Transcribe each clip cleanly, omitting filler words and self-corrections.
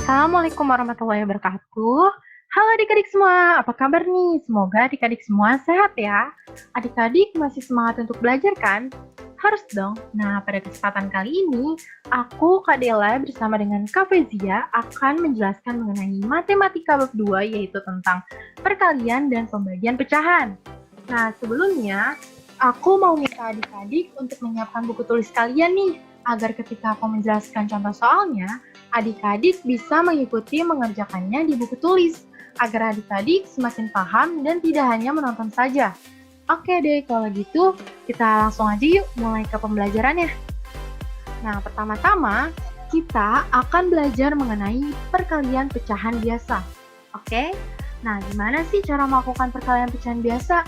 Assalamualaikum warahmatullahi wabarakatuh. Halo adik-adik semua, apa kabar nih? Semoga adik-adik semua sehat ya. Adik-adik masih semangat untuk belajar kan? Harus dong. Nah, pada kesempatan kali ini, aku Kak Dela bersama dengan Kak Fezia akan menjelaskan mengenai matematika bab 2, yaitu tentang perkalian dan pembagian pecahan. Nah, sebelumnya, aku mau minta adik-adik untuk menyiapkan buku tulis kalian nih, agar ketika aku menjelaskan contoh soalnya, adik-adik bisa mengikuti mengerjakannya di buku tulis, agar adik-adik semakin paham dan tidak hanya menonton saja. Oke deh, kalau gitu kita langsung aja yuk mulai ke pembelajarannya. Nah, pertama-tama kita akan belajar mengenai perkalian pecahan biasa. Oke? Nah, gimana sih cara melakukan perkalian pecahan biasa?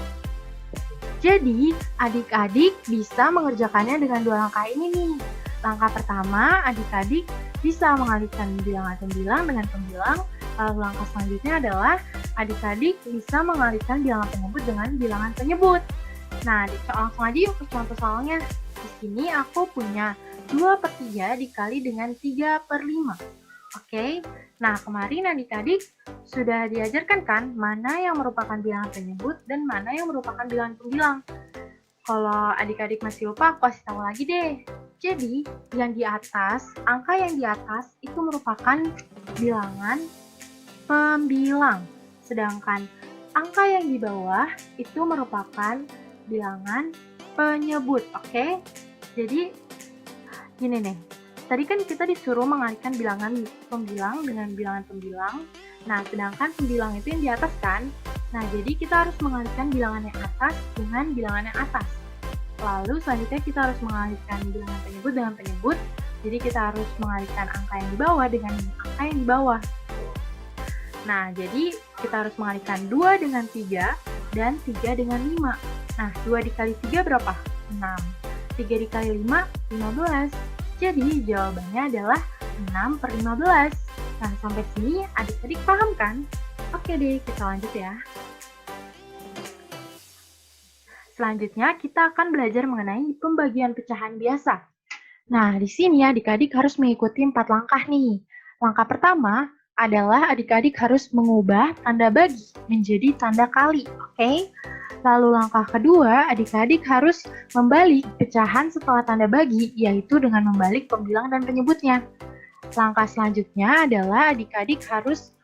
Jadi, adik-adik bisa mengerjakannya dengan dua langkah ini nih. Langkah pertama, adik-adik bisa mengalihkan bilangan pembilang dengan pembilang. Lalu langkah selanjutnya adalah adik-adik bisa mengalihkan bilangan penyebut dengan bilangan penyebut. Nah, langsung aja yuk ke contoh soalnya. Di sini aku punya 2/3 dikali dengan 3/5. Oke, nah kemarin adik-adik sudah diajarkan kan mana yang merupakan bilangan penyebut dan mana yang merupakan bilangan pembilang. Kalau adik-adik masih lupa, aku kasih tahu lagi deh. Jadi, yang di atas, angka yang di atas itu merupakan bilangan pembilang. Sedangkan angka yang di bawah itu merupakan bilangan penyebut, oke? Jadi, gini nih. Tadi kan kita disuruh mengalihkan bilangan pembilang dengan bilangan pembilang. Nah, sedangkan pembilang itu yang di atas kan? Nah, jadi kita harus mengalihkan bilangan yang atas dengan bilangan yang atas. Lalu selanjutnya kita harus mengalihkan bilangan penyebut dengan penyebut. Jadi kita harus mengalihkan angka yang di bawah dengan angka yang di bawah. Nah, jadi kita harus mengalihkan 2 dengan 3 dan 3 dengan 5. Nah, 2 dikali 3 berapa? 6. 3 dikali 5, 15. Jadi jawabannya adalah 6/15. Nah, sampai sini adik-adik paham kan? Oke deh, kita lanjut ya. Selanjutnya, kita akan belajar mengenai pembagian pecahan biasa. Nah, di sini adik-adik harus mengikuti 4 langkah nih. Langkah pertama adalah adik-adik harus mengubah tanda bagi menjadi tanda kali, oke? Lalu langkah kedua, adik-adik harus membalik pecahan setelah tanda bagi, yaitu dengan membalik pembilang dan penyebutnya. Langkah selanjutnya adalah adik-adik harus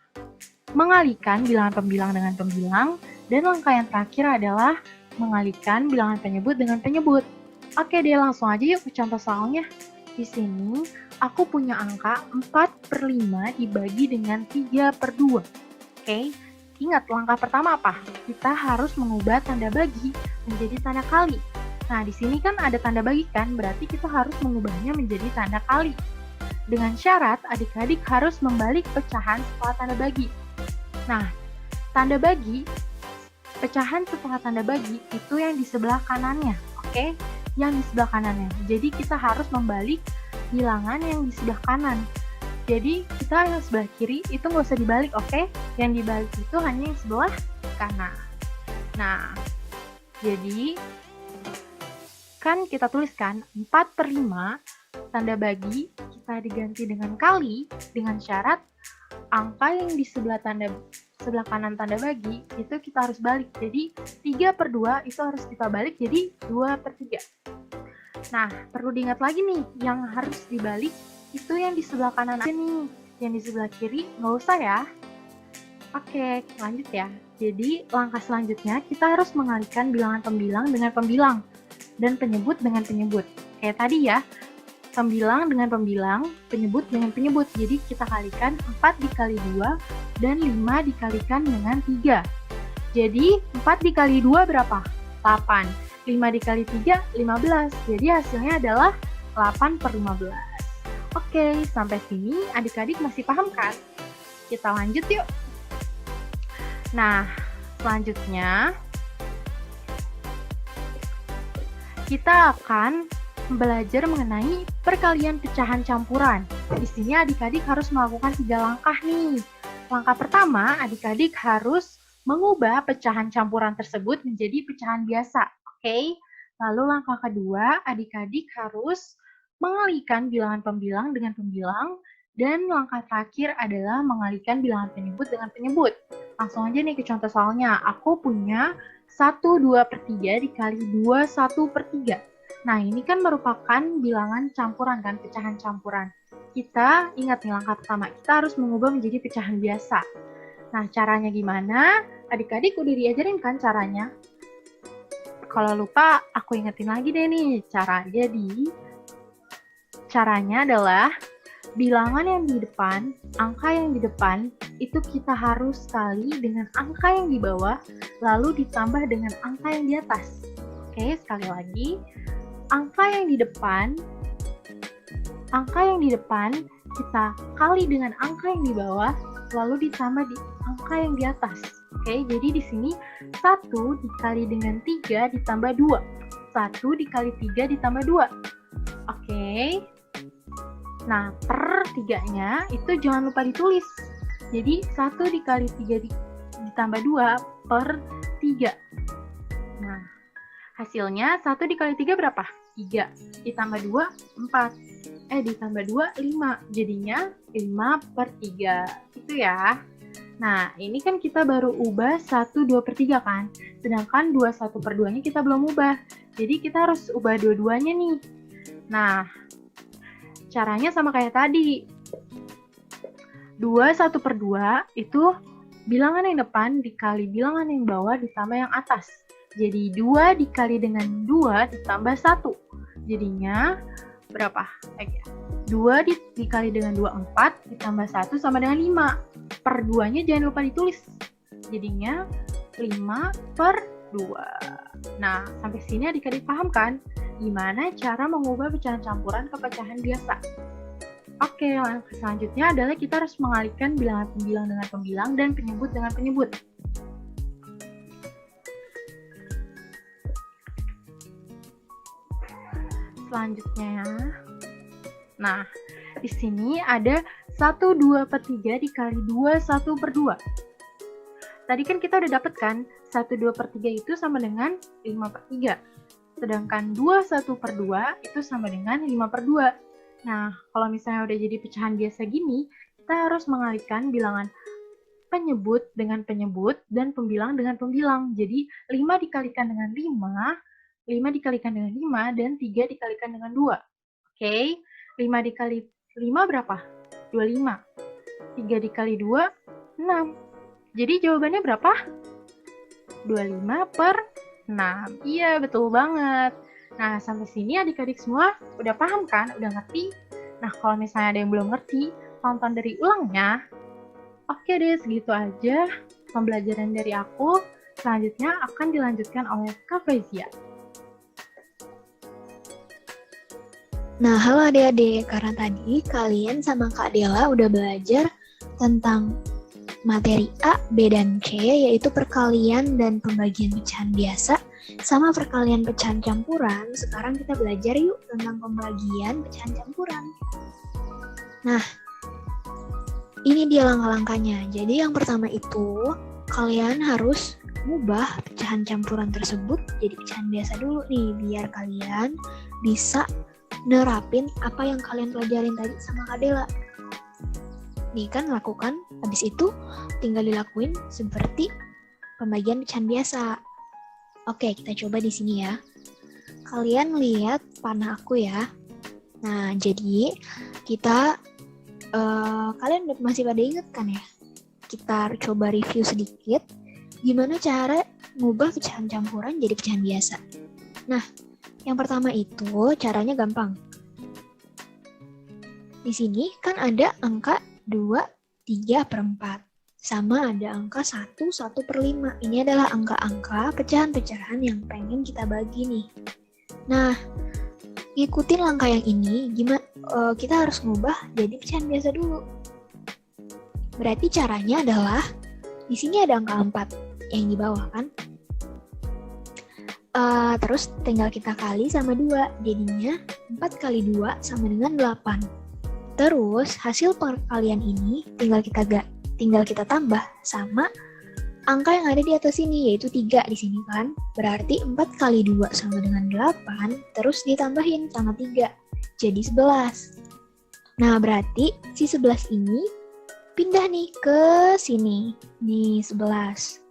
mengalihkan bilangan pembilang dengan pembilang, dan langkah yang terakhir adalah mengalihkan bilangan penyebut dengan penyebut. Oke deh, langsung aja yuk ke contoh soalnya. Di sini, aku punya angka 4/5 dibagi dengan 3/2. Oke, ingat langkah pertama apa? Kita harus mengubah tanda bagi menjadi tanda kali. Nah, di sini kan ada tanda bagi kan, berarti kita harus mengubahnya menjadi tanda kali. Dengan syarat, adik-adik harus membalik pecahan setelah tanda bagi. Nah, tanda bagi pecahan setelah tanda bagi itu yang di sebelah kanannya, oke? Yang di sebelah kanannya. Jadi kita harus membalik bilangan yang di sebelah kanan. Jadi kita yang sebelah kiri itu nggak usah dibalik, oke? Yang dibalik itu hanya yang sebelah kanan. Nah, jadi kan kita tuliskan 4/5 tanda bagi kita diganti dengan kali dengan syarat angka yang di sebelah kanan tanda bagi itu kita harus balik. Jadi 3/2 itu harus kita balik jadi 2/3. Nah, perlu diingat lagi nih, yang harus dibalik itu yang di sebelah kanan aja nih. Yang di sebelah kiri nggak usah ya. Oke, lanjut ya. Jadi langkah selanjutnya kita harus mengalihkan bilangan pembilang dengan pembilang dan penyebut dengan penyebut. Kayak tadi ya, pembilang dengan pembilang, penyebut dengan penyebut. Jadi kita kalikan 4 dikali 2 dan 5 dikalikan dengan 3. Jadi 4 dikali 2 berapa? 8. 5 dikali 3, 15. Jadi hasilnya adalah 8/15. Oke, sampai sini adik-adik masih paham kan? Kita lanjut yuk. Nah, selanjutnya kita akan belajar mengenai perkalian pecahan campuran. Di sini adik-adik harus melakukan 3 langkah nih. Langkah pertama, adik-adik harus mengubah pecahan campuran tersebut menjadi pecahan biasa. Oke? Lalu langkah kedua, adik-adik harus mengalihkan bilangan pembilang dengan pembilang Dan langkah terakhir adalah mengalihkan bilangan penyebut dengan penyebut. Langsung aja nih ke contoh soalnya. Aku punya 1/2/3 dikali 2/1/3. Nah, ini kan merupakan bilangan campuran kan, pecahan campuran. Kita ingat nih langkah pertama, kita harus mengubah menjadi pecahan biasa. Nah, caranya gimana? Adik-adik udah diajarin kan caranya? Kalau lupa, aku ingetin lagi deh nih. Caranya adalah bilangan yang di depan, angka yang di depan, itu kita harus kali dengan angka yang di bawah, lalu ditambah dengan angka yang di atas. Oke, sekali lagi. Angka yang di depan kita kali dengan angka yang di bawah, lalu ditambah di angka yang di atas. Oke, jadi di sini 1 dikali dengan 3 ditambah 2. 1 dikali 3 ditambah 2. Oke. Nah, per 3-nya itu jangan lupa ditulis. Jadi, 1 dikali 3 ditambah 2 per 3. Nah, hasilnya 1 dikali 3 berapa? 3. Ditambah 2, 4. Ditambah 2, 5. Jadinya 5 per 3. Itu ya. Nah, ini kan kita baru ubah 1/2/3 kan? Sedangkan 2/1/2-nya kita belum ubah. Jadi, kita harus ubah dua-duanya nih. Nah, caranya sama kayak tadi. 2/1/2 itu bilangan yang depan dikali bilangan yang bawah ditambah yang atas. Jadi 2 dikali dengan 2 ditambah 1. Jadinya berapa? 2 dikali dengan 2, 4, ditambah 1 sama dengan 5. Per 2-nya jangan lupa ditulis. Jadinya 5 per 2. Nah, sampai sini adik-adik paham kan? Gimana cara mengubah pecahan campuran ke pecahan biasa? Oke, langkah selanjutnya adalah kita harus mengalihkan bilangan pembilang dengan pembilang dan penyebut dengan penyebut. Selanjutnya, nah, di sini ada 1/2/3 dikali 2/1/2. Tadi kan kita udah dapet kan, 1/2/3 itu sama dengan 5/3. Sedangkan 2/1/2 itu sama dengan 5/2. Nah, kalau misalnya udah jadi pecahan biasa gini, kita harus mengalihkan bilangan penyebut dengan penyebut dan pembilang dengan pembilang. Jadi, 5 dikalikan dengan 5, 5 dikalikan dengan 5, dan 3 dikalikan dengan 2. Oke, 5 dikali 5 berapa? 25. 3 dikali 2, 6. Jadi, jawabannya berapa? 25 per 6. Iya, betul banget. Nah, sampai sini adik-adik semua udah paham kan? Udah ngerti? Nah, kalau misalnya ada yang belum ngerti, tonton dari ulangnya. Oke deh, segitu aja pembelajaran dari aku. Selanjutnya akan dilanjutkan oleh Kak Faizia. Nah, halo adik-adik. Karena tadi kalian sama Kak Dela udah belajar tentang materi A, B, dan C, yaitu perkalian dan pembagian pecahan biasa, sama perkalian pecahan campuran. Sekarang kita belajar yuk tentang pembagian pecahan campuran. Nah, ini dia langkah-langkahnya. Jadi yang pertama itu, kalian harus mengubah pecahan campuran tersebut jadi pecahan biasa dulu nih, biar kalian bisa nerapin apa yang kalian pelajarin tadi sama Kak Dela. Nih kan lakukan, habis itu tinggal dilakuin seperti pembagian pecahan biasa. Oke, kita coba di sini ya. Kalian lihat panah aku ya. Nah, jadi kita kalian masih pada ingat kan ya? Kita coba review sedikit gimana cara mengubah pecahan campuran jadi pecahan biasa. Nah, yang pertama itu caranya gampang. Di sini kan ada angka 2, 3 per 4. Sama ada angka 1, 1 per 5. Ini adalah angka-angka pecahan-pecahan yang pengen kita bagi nih. Nah, ikutin langkah yang ini, kita harus ngubah jadi pecahan biasa dulu. Berarti caranya adalah, di sini ada angka 4 yang di bawah kan. Terus tinggal kita kali sama 2, jadinya 4 kali 2 sama dengan 8. Terus hasil perkalian ini tinggal kita tambah sama angka yang ada di atas sini, yaitu 3 di sini kan. Berarti 4 kali 2 sama dengan 8, terus ditambahin sama 3, jadi 11. Nah, berarti si 11 ini pindah nih ke sini. Nih, 11.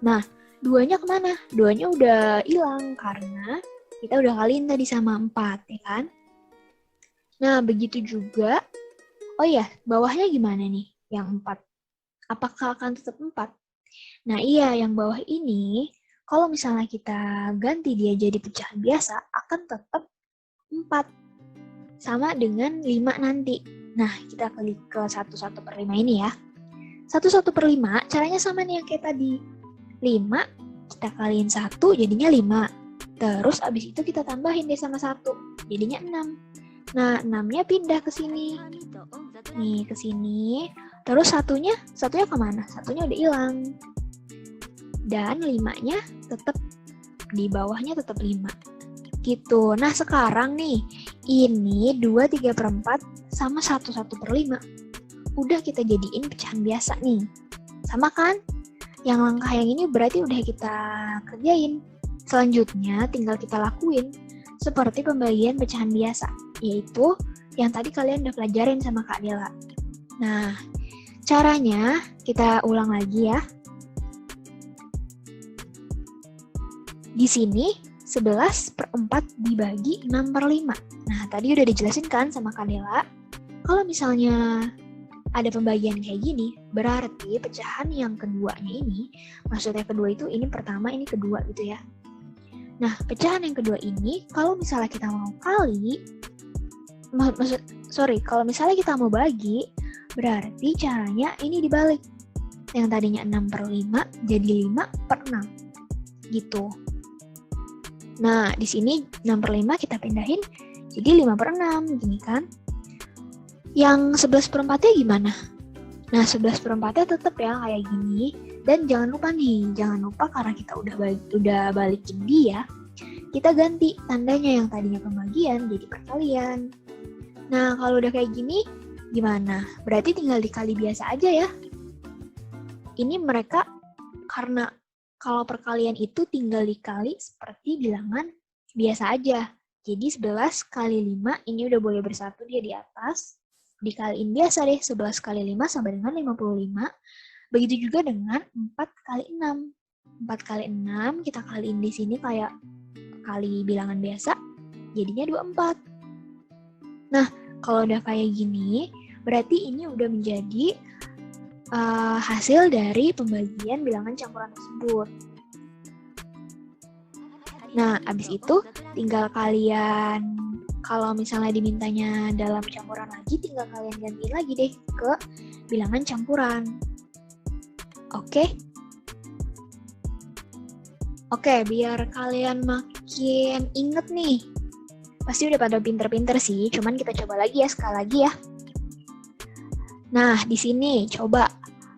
Nah, 2-nya kemana? 2-nya udah hilang karena kita udah kaliin tadi sama 4, ya kan? Nah, begitu juga. Oh ya, bawahnya gimana nih? Yang 4. Apakah akan tetap 4? Nah, iya, yang bawah ini, kalau misalnya kita ganti dia jadi pecahan biasa, akan tetap 4. Sama dengan 5 nanti. Nah, kita klik ke 1/1/5 ini ya. 1/1/5 caranya sama nih yang kayak tadi. 5, kita kaliin 1, jadinya 5. Terus abis itu kita tambahin deh sama 1, jadinya 6. Nah, 6-nya pindah ke sini. Nih, ke sini. Terus satunya kemana? Satunya udah hilang. Dan 5-nya tetap di bawahnya tetap 5. Gitu. Nah, sekarang nih, ini 2/3/4 sama 1/1/5. Udah kita jadiin pecahan biasa nih. Sama kan? Yang langkah yang ini berarti udah kita kerjain. Selanjutnya tinggal kita lakuin seperti pembagian pecahan biasa, yaitu yang tadi kalian udah pelajarin sama Kak Dela. Nah, caranya kita ulang lagi ya. Di sini 11/4 dibagi 6/5. Nah, tadi udah dijelasin kan sama Kak Dela. Kalau misalnya ada pembagian kayak gini, berarti pecahan yang keduanya ini, maksudnya kedua itu ini pertama, ini kedua gitu ya. Nah, pecahan yang kedua ini, kalau misalnya kita mau kali, kalau misalnya kita mau bagi, berarti caranya ini dibalik. Yang tadinya 6/5 jadi 5/6. Gitu. Nah, di sini 6/5 kita pindahin jadi 5/6, gini kan. Yang 11/4-nya gimana? Nah, 11/4-nya tetap ya kayak gini. Dan jangan lupa karena kita udah balikin dia, kita ganti tandanya yang tadinya pembagian jadi perkalian. Nah, kalau udah kayak gini, gimana? Berarti tinggal dikali biasa aja ya. Ini mereka karena kalau perkalian itu tinggal dikali seperti bilangan biasa aja. Jadi 11 kali 5 ini udah boleh bersatu dia di atas. Dikaliin biasa deh, 11 kali 5 sama dengan 55. Begitu juga dengan 4 kali 6. 4 kali 6 kita kaliin di sini kayak kali bilangan biasa, jadinya 24. Nah, kalau udah kayak gini, berarti ini udah menjadi hasil dari pembagian bilangan campuran tersebut. Nah, abis itu tinggal kalian, kalau misalnya dimintanya dalam campuran lagi, tinggal kalian gantiin lagi deh ke bilangan campuran. Oke? Oke, biar kalian makin inget nih. Pasti udah pada pinter-pinter sih, cuman kita coba lagi ya, sekali lagi ya. Nah, di sini coba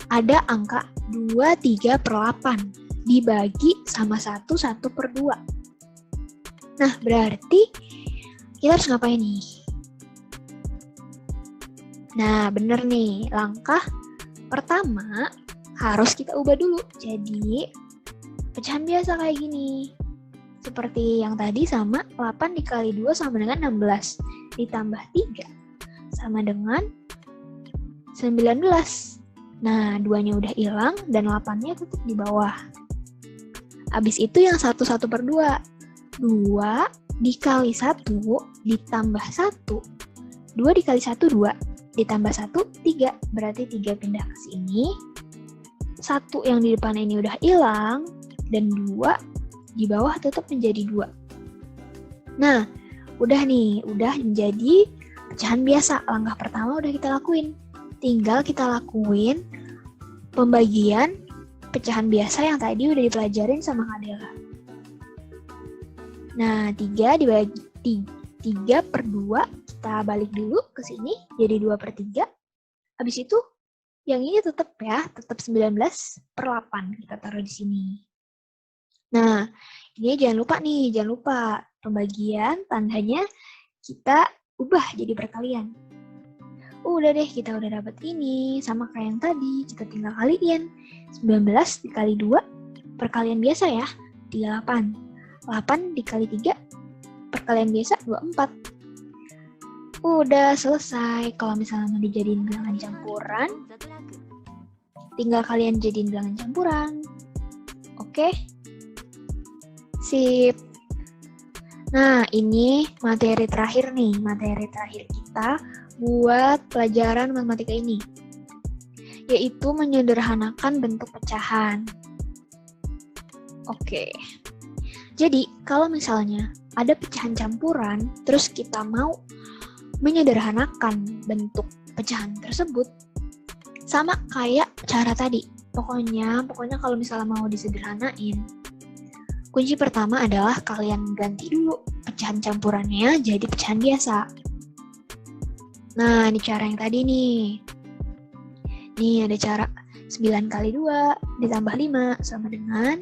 ada angka 23/8 dibagi sama 1/2. Nah, berarti kita harus ngapain nih? Nah, bener nih, langkah pertama harus kita ubah dulu. Jadi, pecahan biasa kayak gini. Seperti yang tadi sama 8 dikali 2 sama dengan 16. Ditambah 3 sama dengan 19. Nah, 2-nya udah hilang dan 8-nya tetap di bawah. Habis itu yang 1/1/2. 2 dikali 1 ditambah 1. 2 dikali 1, 2. Ditambah 1, 3. Berarti 3 pindah ke sini. 1 yang di depan ini udah hilang. Dan 2 di bawah tetap menjadi 2. Nah, udah nih. Udah menjadi pecahan biasa. Langkah pertama udah kita lakuin. Tinggal kita lakuin pembagian pecahan biasa yang tadi udah dipelajarin sama Kak Dela. Nah, 3/2 kita balik dulu ke sini, jadi 2/3. Habis itu, yang ini tetap 19/8 kita taruh di sini. Nah, ini jangan lupa pembagian tandanya kita ubah jadi perkalian. Udah deh, kita udah dapet ini, sama kayak yang tadi, kita tinggal kaliin. 19 dikali 2, perkalian biasa ya, 38. 8 dikali 3, perkalian biasa 24. Udah selesai. Kalau misalnya mau dijadiin bilangan campuran, tinggal kalian jadiin bilangan campuran. Oke? Sip. Nah, ini materi terakhir nih. Materi terakhir kita buat pelajaran matematika ini, yaitu menyederhanakan bentuk pecahan. Oke. Jadi, kalau misalnya ada pecahan campuran, terus kita mau menyederhanakan bentuk pecahan tersebut, sama kayak cara tadi. Pokoknya kalau misalnya mau disederhanain, kunci pertama adalah kalian ganti dulu pecahan campurannya jadi pecahan biasa. Nah, ini cara yang tadi nih. Nih ada cara 9 kali 2 ditambah 5 sama dengan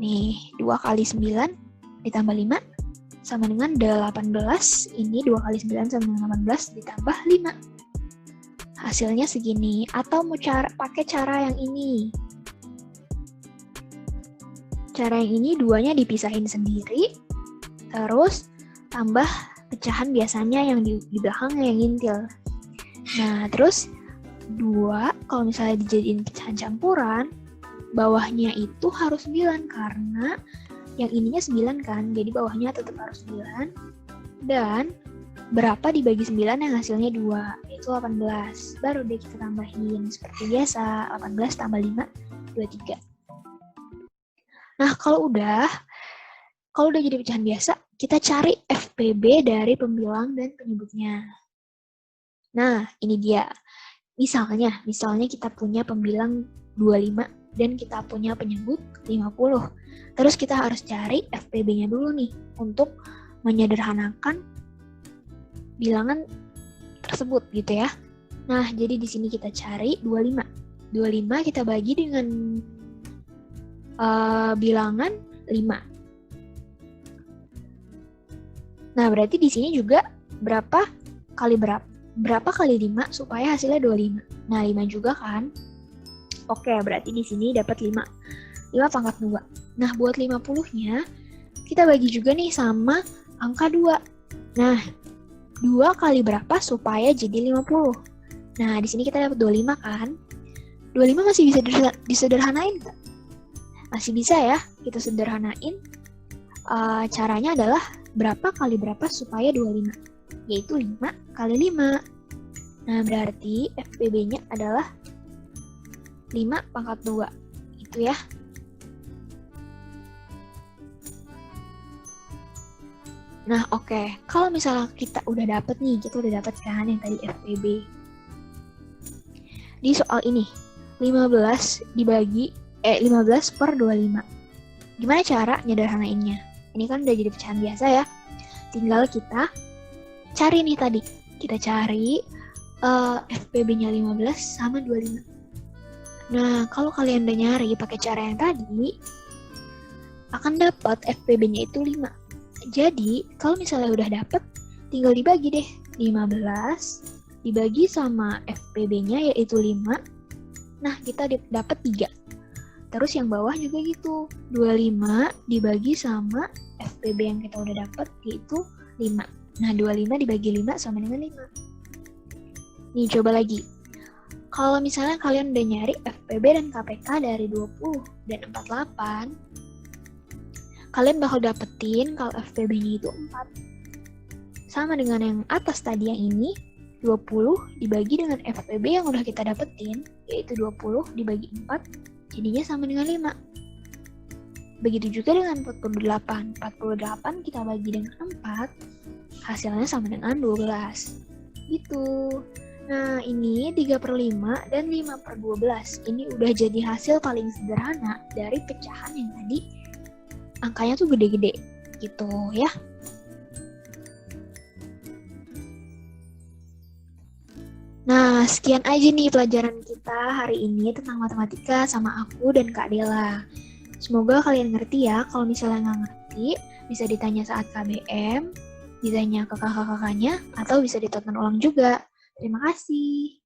nih 2 kali 9 ditambah 5 sama dengan 18. Ini 2 kali 9 sama dengan 18 ditambah 5. Hasilnya segini. Atau mau pakai cara yang ini. Cara yang ini 2-nya dipisahin sendiri. Terus tambah pecahan biasanya yang di belakangnya yang ngintil. Nah, terus 2 kalau misalnya dijadiin pecahan campuran, bawahnya itu harus 9 karena yang ininya 9 kan, jadi bawahnya tetap harus 9. Dan berapa dibagi 9 yang hasilnya 2, yaitu 18. Baru deh kita tambahin seperti biasa, 18 tambah 5, 23. Nah, kalau udah jadi pecahan biasa, kita cari FPB dari pembilang dan penyebutnya. Nah, ini dia. Misalnya kita punya pembilang 25 dan kita punya penyebut 50. Terus kita harus cari FPB-nya dulu nih untuk menyederhanakan bilangan tersebut gitu ya. Nah, jadi di sini kita cari 25. 25 kita bagi dengan bilangan 5. Nah, berarti di sini juga berapa kali 5 supaya hasilnya 25. Nah, 5 juga kan? Oke, berarti di sini dapat 5. 5 pangkat 2. Nah, buat 50-nya, kita bagi juga nih sama angka 2. Nah, 2 kali berapa supaya jadi 50? Nah, di sini kita dapat 25 kan? 25 masih bisa disederhanain nggak? Masih bisa ya, kita sederhanain. Caranya adalah berapa kali berapa supaya 25? Yaitu 5 kali 5. Nah, berarti FPB-nya adalah 5 pangkat 2. Itu ya. Nah, oke. Kalau misalnya kita udah dapet kan yang tadi FPB. Di soal ini, 15 per 25. Gimana cara nyederhanainnya? Ini kan udah jadi pecahan biasa ya. Tinggal kita cari nih tadi. Kita cari FPB-nya 15 sama 25. Nah, kalau kalian udah nyari pakai cara yang tadi, akan dapat FPB-nya itu 5. Jadi, kalau misalnya udah dapet, tinggal dibagi deh. 15 dibagi sama FPB-nya yaitu 5. Nah, kita dapat 3. Terus yang bawah juga gitu. 25 dibagi sama FPB yang kita udah dapat yaitu 5. Nah, 25 dibagi 5 sama dengan 5. Nih, coba lagi. Kalau misalnya kalian udah nyari FPB dan KPK dari 20 dan 48, kalian bakal dapetin kalau FPB-nya itu 4. Sama dengan yang atas tadi yang ini, 20 dibagi dengan FPB yang udah kita dapetin, yaitu 20 dibagi 4, jadinya sama dengan 5. Begitu juga dengan 48. 48 kita bagi dengan 4, hasilnya sama dengan 12. Gitu. Nah, ini 3/5 dan 5/12. Ini udah jadi hasil paling sederhana dari pecahan yang tadi angkanya tuh gede-gede gitu ya. Nah, sekian aja nih pelajaran kita hari ini tentang matematika sama aku dan Kak Dela. Semoga kalian ngerti ya. Kalau misalnya nggak ngerti, bisa ditanya saat KBM, ditanya ke kakak-kakaknya, atau bisa ditonton ulang juga. Terima kasih.